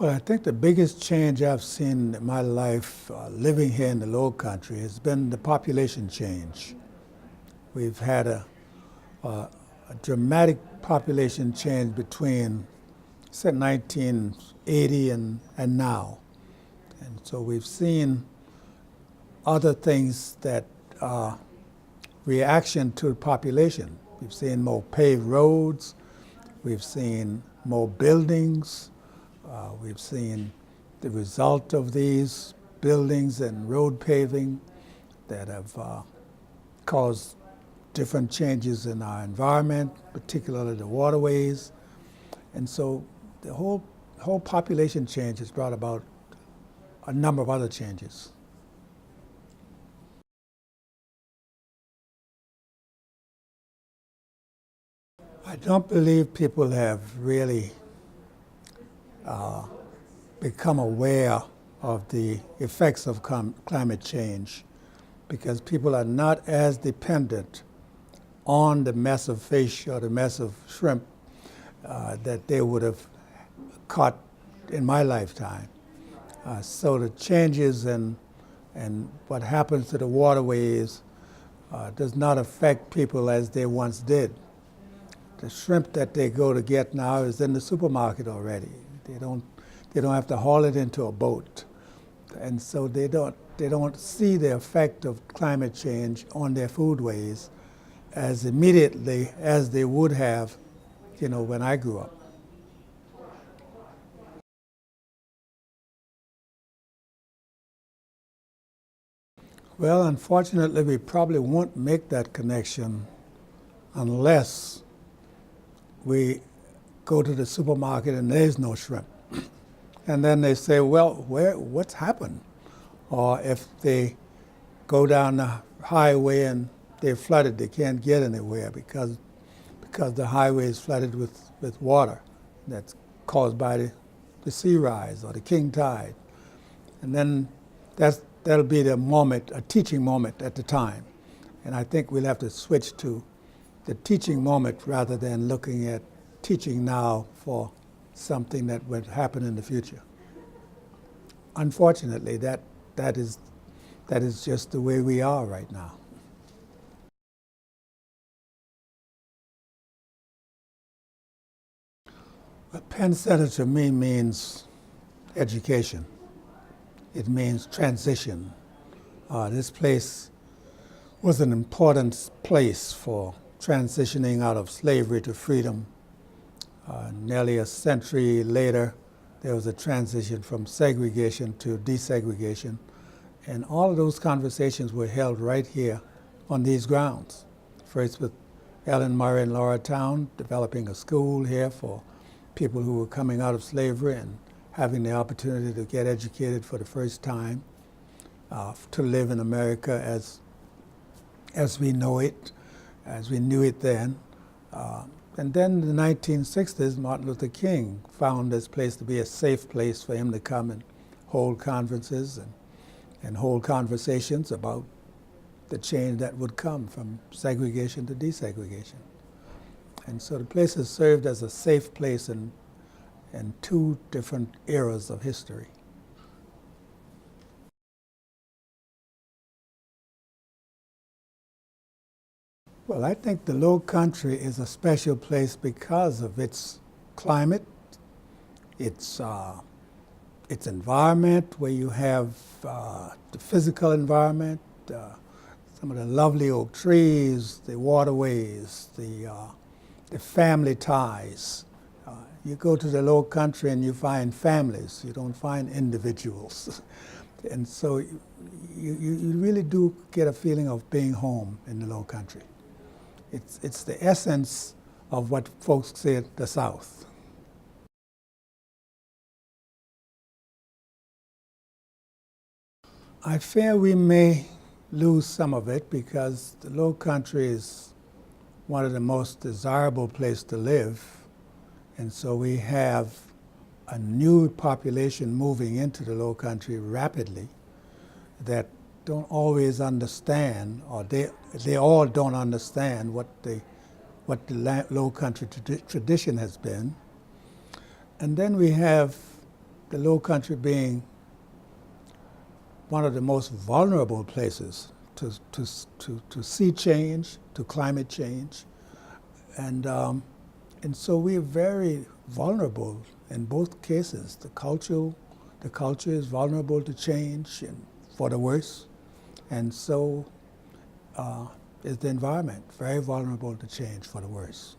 Well, I think the biggest change I've seen in my life living here in the Low Country has been the population change. We've had a dramatic population change between, say, 1980 and now. And so we've seen other things that are reaction to the population. We've seen more paved roads, we've seen more buildings, we've seen the result of these buildings and road paving that have caused different changes in our environment, particularly the waterways. And so the whole population change has brought about a number of other changes. I don't believe people have really become aware of the effects of climate change because people are not as dependent on the mess of fish or the mess of shrimp that they would have caught in my lifetime. So the changes and what happens to the waterways does not affect people as they once did. The shrimp that they go to get now is in the supermarket already. They don't have to haul it into a boat, and so they don't see the effect of climate change on their foodways as immediately as they would have, when I grew up. Well, unfortunately, we probably won't make that connection unless we go to the supermarket and there's no shrimp. And then they say, well, what's happened? Or if they go down the highway and they're flooded, they can't get anywhere because the highway is flooded with water that's caused by the sea rise or the king tide. And then that'll be the moment, a teaching moment at the time. And I think we'll have to switch to the teaching moment rather than looking at teaching now for something that would happen in the future. Unfortunately, that is just the way we are right now. But Penn Center to me means education. It means transition. This place was an important place for transitioning out of slavery to freedom. Nearly a century later, there was a transition from segregation to desegregation. And all of those conversations were held right here on these grounds. First with Ellen Murray and Laura Town, developing a school here for people who were coming out of slavery and having the opportunity to get educated for the first time, to live in America as we know it, as we knew it then. And then in the 1960s, Martin Luther King found this place to be a safe place for him to come and hold conferences and hold conversations about the change that would come from segregation to desegregation. And so the place has served as a safe place in two different eras of history. Well, I think the Low Country is a special place because of its climate, its environment, where you have the physical environment, some of the lovely oak trees, the waterways, the family ties. You go to the Low Country and you find families, you don't find individuals. And so you really do get a feeling of being home in the Low Country. It's the essence of what folks say at the South. I fear we may lose some of it because the Low Country is one of the most desirable places to live. And so we have a new population moving into the Low Country rapidly that don't always understand, or they all don't understand what the Low Country tradition has been. And then we have the Low Country being one of the most vulnerable places to sea change, to climate change. And so we're very vulnerable in both cases. The culture is vulnerable to change and for the worse. And so is the environment, very vulnerable to change for the worse.